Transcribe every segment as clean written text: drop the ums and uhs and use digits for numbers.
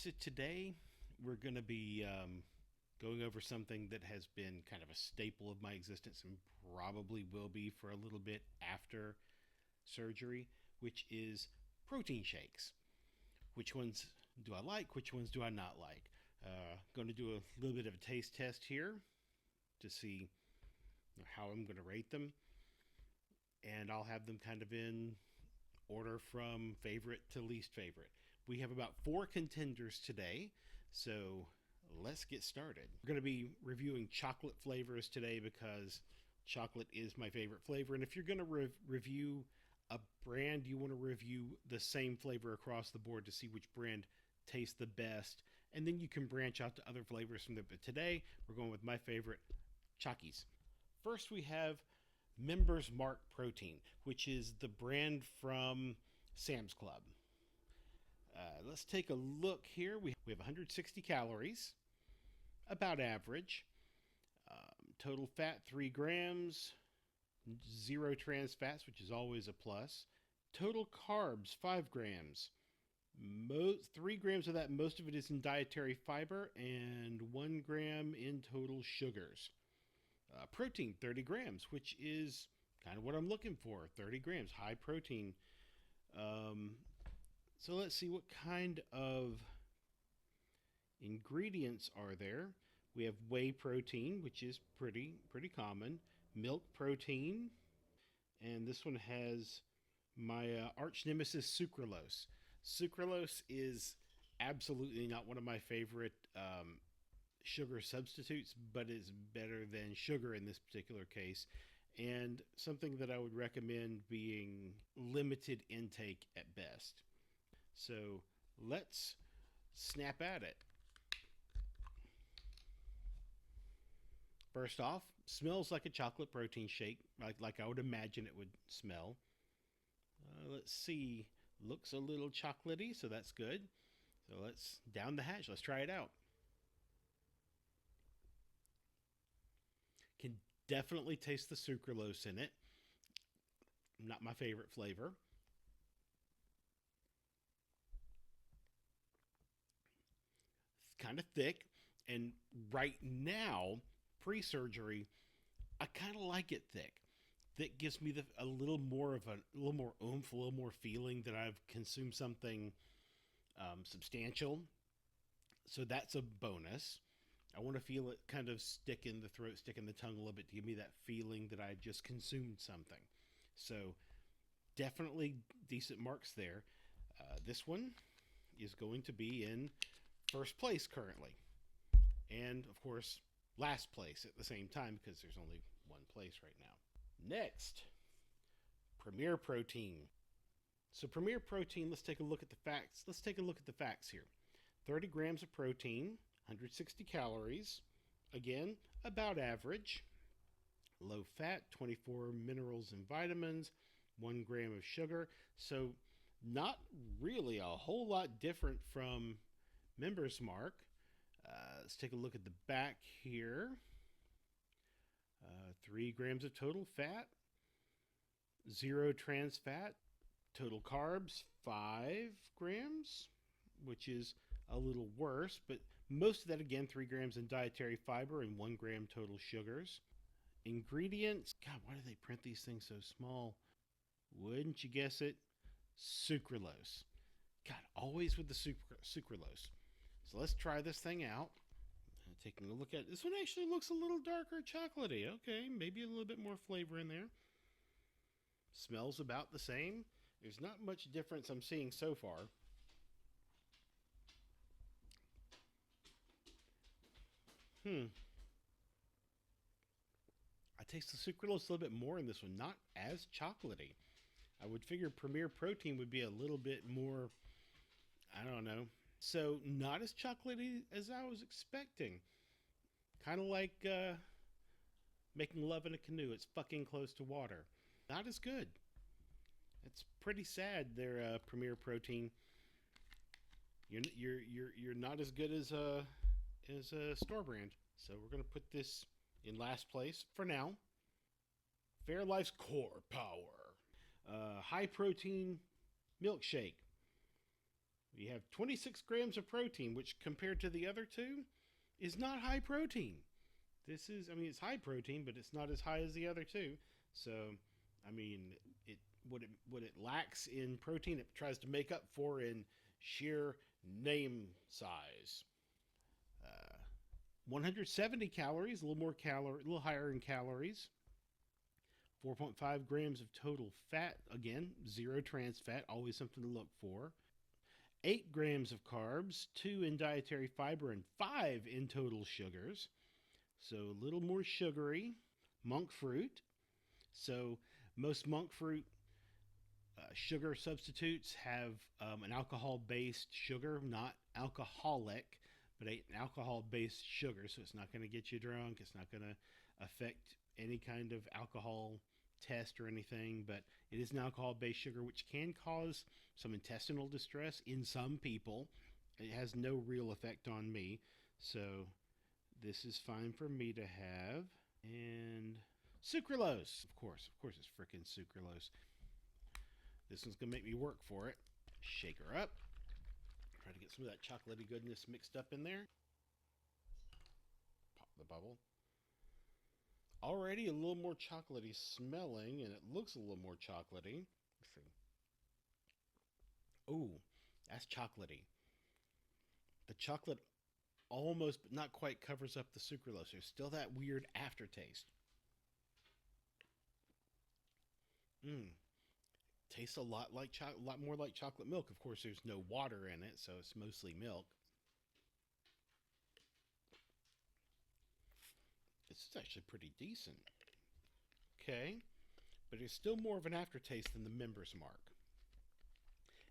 So today we're going to be going over something that has been kind of a staple of my existence and probably will be for a little bit after surgery, which is protein shakes. Which ones do I like? Which ones do I not like? Going to do a little bit of a taste test here to see how I'm going to rate them, and I'll have them kind of in order from favorite to least favorite. We have about 4 contenders today, so let's get started. We're going to be reviewing chocolate flavors today because chocolate is my favorite flavor. And if you're going to review a brand, you want to review the same flavor across the board to see which brand tastes the best. And then you can branch out to other flavors from there. But today, we're going with my favorite, Chockies. First, we have Members Mark Protein, which is the brand from Sam's Club. Let's take a look here. We have 160 calories, about average. Total fat 3 grams, 0 trans fats, which is always a plus. Total carbs 5 grams. 3 grams of that, most of it is in dietary fiber, and 1 gram in total sugars. Protein 30 grams, which is kind of what I'm looking for. 30 grams, high protein. So let's see what kind of ingredients are there. We have whey protein, which is pretty common. Milk protein, and this one has my arch nemesis, sucralose. Sucralose is absolutely not one of my favorite sugar substitutes, but it's better than sugar in this particular case, and something that I would recommend being limited intake at best. So let's snap at it. First off, smells like a chocolate protein shake, like I would imagine it would smell. Let's see, looks a little chocolatey, so that's good. So let's down the hatch. Let's try it out. Can definitely taste the sucralose in it. Not my favorite flavor. It's kind of thick, and right now, pre-surgery, I kind of like it thick. That gives me a little more oomph, a little more feeling that I've consumed something substantial. So that's a bonus. I want to feel it kind of stick in the throat, stick in the tongue a little bit to give me that feeling that I just consumed something. So definitely decent marks there. This one is going to be in first place currently. And of course, last place at the same time because there's only one place right now. Next, Premier Protein. So Premier Protein, let's take a look at the facts. Let's take a look at the facts here. 30 grams of protein, 160 calories. Again, about average. Low fat, 24 minerals and vitamins, 1 gram of sugar. So not really a whole lot different from Members Mark. Let's take a look at the back here. 3 grams of total fat, 0 trans fat, total carbs 5 grams, which is a little worse, but most of that, again, 3 grams in dietary fiber and 1 gram total sugars. Ingredients, God, why do they print these things so small? Wouldn't you guess it? Sucralose. God, always with the sucralose. So let's try this thing out. Taking a look at this one, actually looks a little darker chocolatey. Okay, maybe a little bit more flavor in there. Smells about the same. There's not much difference I'm seeing so far. I taste the sucralose a little bit more in this one. Not as chocolatey. I would figure Premier Protein would be a little bit more, I don't know. So not as chocolatey as I was expecting. Kind of like making love in a canoe. It's fucking close to water. Not as good. It's pretty sad there, Premier Protein. You're not as good as a store brand. So we're gonna put this in last place for now. Fairlife Core Power, high protein milkshake. We have 26 grams of protein, which compared to the other two is not high protein. This is, I mean, it's high protein, but it's not as high as the other two. So, I mean, it what it lacks in protein, it tries to make up for in sheer name size. 170 calories, a little more a little higher in calories. 4.5 grams of total fat. Again, zero trans fat, always something to look for. 8 grams of carbs, 2 in dietary fiber, and 5 in total sugars. So a little more sugary. Monk fruit. So most monk fruit sugar substitutes have an alcohol-based sugar, not alcoholic, but an alcohol-based sugar. So it's not going to get you drunk. It's not going to affect any kind of alcohol test or anything, but it is an alcohol-based sugar, which can cause some intestinal distress in some people. It has no real effect on me, so this is fine for me to have. And sucralose, of course it's freaking sucralose. This one's gonna make me work for it. Shake her up. Try to get some of that chocolatey goodness mixed up in there. Pop the bubble. Already a little more chocolatey smelling, and it looks a little more chocolatey. Let's see. Oh, that's chocolatey. The chocolate almost, but not quite, covers up the sucralose. There's still that weird aftertaste. Tastes a lot like a lot more like chocolate milk. Of course, there's no water in it, so it's mostly milk. This is actually pretty decent. Okay, but it's still more of an aftertaste than the Member's Mark.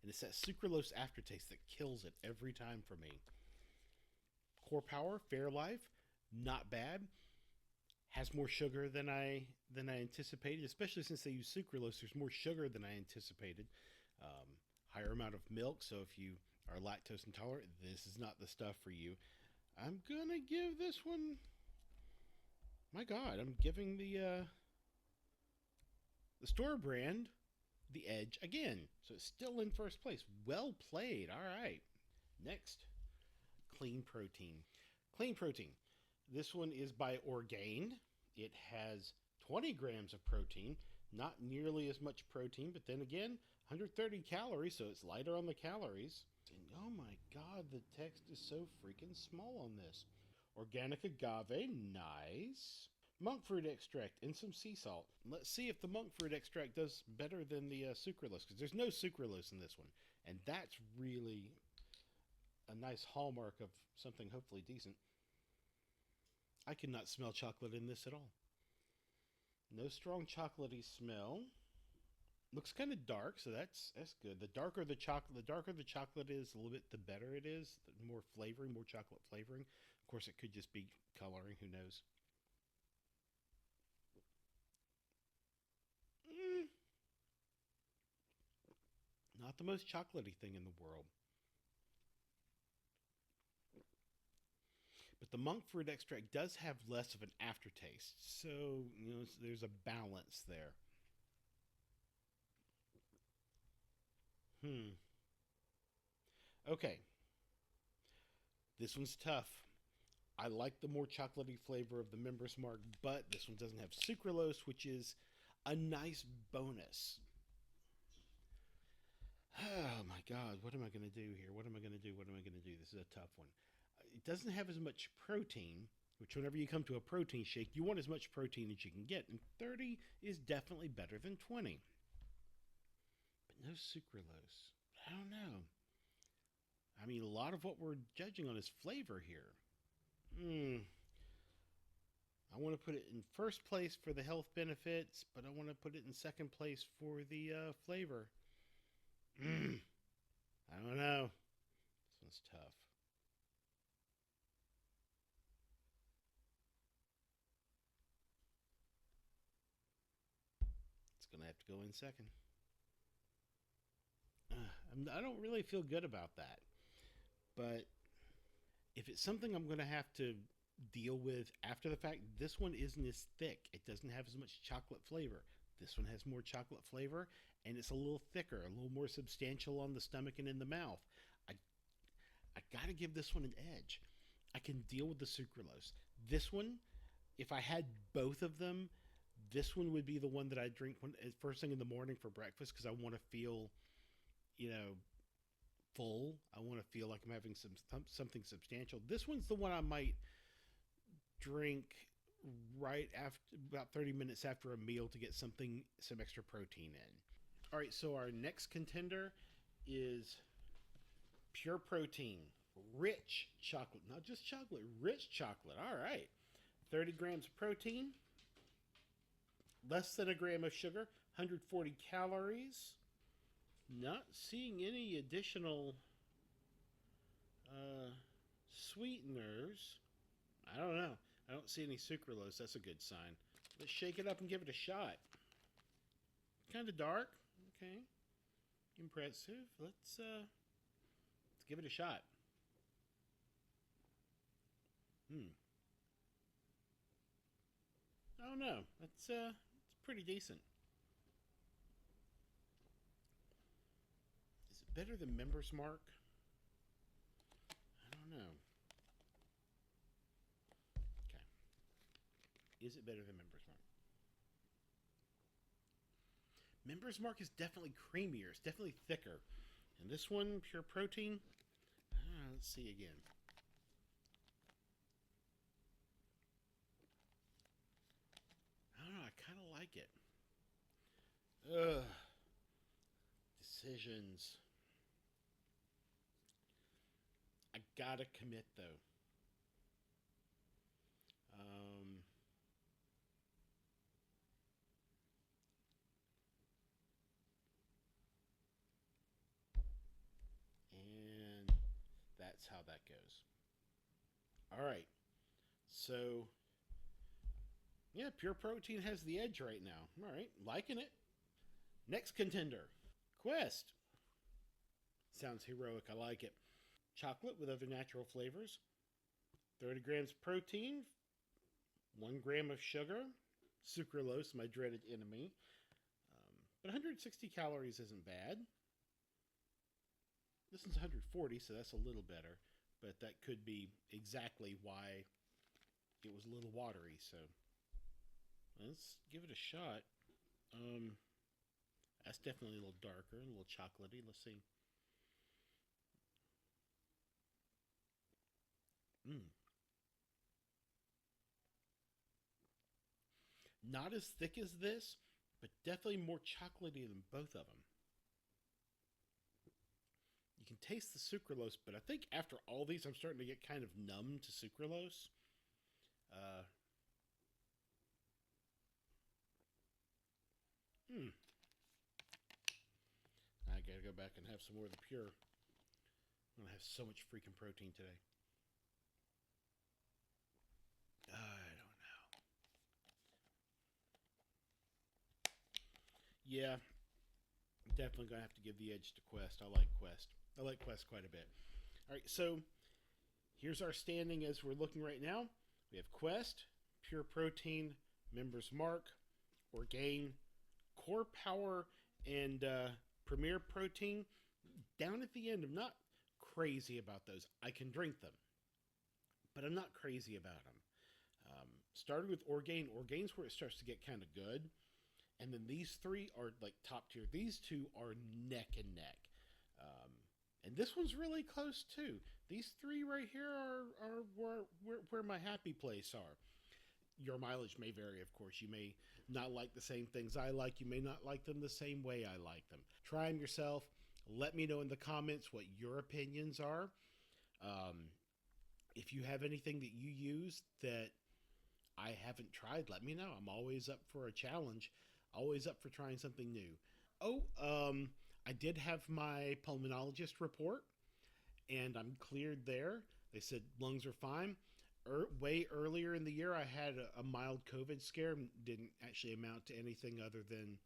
And it's that sucralose aftertaste that kills it every time for me. Core Power, Fairlife, not bad. Has more sugar than I anticipated, especially since they use sucralose. There's more sugar than I anticipated. Higher amount of milk, so if you are lactose intolerant, this is not the stuff for you. I'm gonna give this one. My God, I'm giving the store brand the edge again. So it's still in first place. Well played. All right. Next, Clean Protein. Clean Protein. This one is by Orgain. It has 20 grams of protein, not nearly as much protein, but then again, 130 calories, so it's lighter on the calories. And oh my God, the text is so freaking small on this. Organic agave, nice. Monk fruit extract and some sea salt. Let's see if the monk fruit extract does better than the sucralose, because there's no sucralose in this one. And that's really a nice hallmark of something hopefully decent. I cannot smell chocolate in this at all. No strong chocolatey smell. Looks kind of dark, so that's good. The darker the chocolate is, a little bit the better it is. The more flavoring, more chocolate flavoring. Of course, it could just be coloring. Who knows? Not the most chocolatey thing in the world. But the monk fruit extract does have less of an aftertaste. So, there's a balance there. Okay. This one's tough. I like the more chocolatey flavor of the Member's Mark, but this one doesn't have sucralose, which is a nice bonus. Oh my God, what am I going to do here? What am I going to do? This is a tough one. It doesn't have as much protein, which whenever you come to a protein shake, you want as much protein as you can get. And 30 is definitely better than 20. But no sucralose. I don't know. I mean, a lot of what we're judging on is flavor here. I want to put it in first place for the health benefits, but I want to put it in second place for the flavor. I don't know. This one's tough. It's going to have to go in second. I don't really feel good about that. But if it's something I'm going to have to deal with after the fact, this one isn't as thick. It doesn't have as much chocolate flavor. This one has more chocolate flavor, and it's a little thicker, a little more substantial on the stomach and in the mouth. I got to give this one an edge. I can deal with the sucralose. This one, if I had both of them, this one would be the one that I drink first thing in the morning for breakfast because I want to feel, you know, full. I want to feel like I'm having something substantial. This one's the one I might drink right after about 30 minutes after a meal to get some extra protein in. All right, so our next contender is pure protein, rich chocolate, not just chocolate, rich chocolate. All right, 30 grams of protein, less than a gram of sugar, 140 calories. Not seeing any additional sweeteners. I don't know. I don't see any sucralose. That's a good sign. Let's shake it up and give it a shot. Kind of dark. Okay. Impressive. Let's give it a shot. I don't know. It's pretty decent. Is it better than Member's Mark? I don't know. Okay. Is it better than Member's Mark? Member's Mark is definitely creamier. It's definitely thicker. And this one, pure protein. Let's see again. I don't know. I kind of like it. Ugh. Decisions. I gotta commit though. And that's how that goes. All right. So, yeah, pure protein has the edge right now. All right. Liking it. Next contender, Quest. Sounds heroic. I like it. Chocolate with other natural flavors. 30 grams of protein. 1 gram of sugar. Sucralose, my dreaded enemy. But 160 calories isn't bad. This one's 140, so that's a little better. But that could be exactly why it was a little watery. So let's give it a shot. That's definitely a little darker, a little chocolatey. Let's see. Not as thick as this, but definitely more chocolatey than both of them. You can taste the sucralose, but I think after all these, I'm starting to get kind of numb to sucralose. Uh, hmm. I gotta go back and have some more of the pure. I'm gonna have so much freaking protein today. I don't know. Yeah, definitely gonna have to give the edge to Quest. I like Quest. I like Quest quite a bit. All right, so here's our standing as we're looking right now. We have Quest, Pure Protein, Member's Mark, Orgain, Core Power, and Premier Protein. Down at the end, I'm not crazy about those. I can drink them, but I'm not crazy about them. Starting with Orgain. Orgain's where it starts to get kind of good. And then these three are like top tier. These two are neck and neck. And this one's really close too. These three right here are where my happy place are. Your mileage may vary, of course. You may not like the same things I like. You may not like them the same way I like them. Try them yourself. Let me know in the comments what your opinions are. If you have anything that you use that I haven't tried, let me know. I'm always up for a challenge. Always up for trying something new. Oh, I did have my pulmonologist report, and I'm cleared there. They said lungs are fine. Way earlier in the year, I had a mild COVID scare. Didn't actually amount to anything other than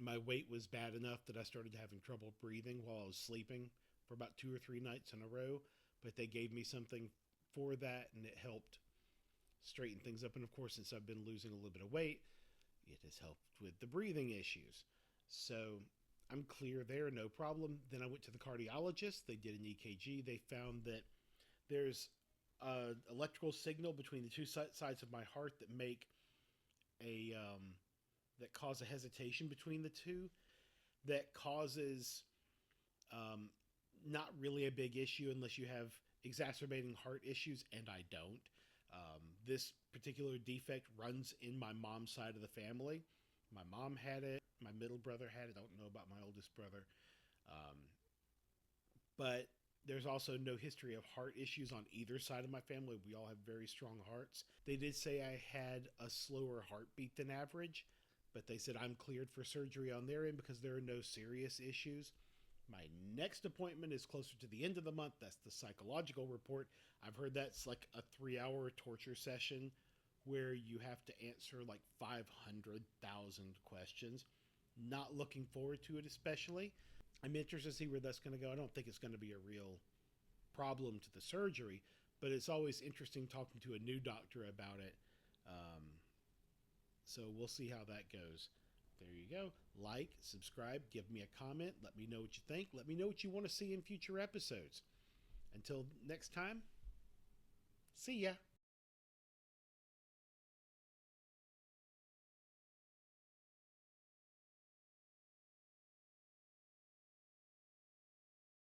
my weight was bad enough that I started having trouble breathing while I was sleeping for about 2 or 3 nights in a row. But they gave me something for that, and it helped straighten things up. And of course, since I've been losing a little bit of weight, it has helped with the breathing issues. So I'm clear there, no problem. Then I went to the cardiologist. They did an EKG. They found that there's an electrical signal between the two sides of my heart that make a that cause a hesitation between the two that causes um, not really a big issue unless you have exacerbating heart issues, and I don't. This particular defect runs in my mom's side of the family. My mom had it. My middle brother had it. I don't know about my oldest brother. Um, but there's also no history of heart issues on either side of my family. We all have very strong hearts. They did say I had a slower heartbeat than average, but they said I'm cleared for surgery on their end because there are no serious issues. My next appointment is closer to the end of the month. That's the psychological report. I've heard that's like a 3-hour torture session where you have to answer like 500,000 questions. Not looking forward to it, especially. I'm interested to see where that's going to go. I don't think it's going to be a real problem to the surgery, but it's always interesting talking to a new doctor about it. Um, so we'll see how that goes. There you go. Like, subscribe, give me a comment. Let me know what you think. Let me know what you want to see in future episodes. Until next time, see ya.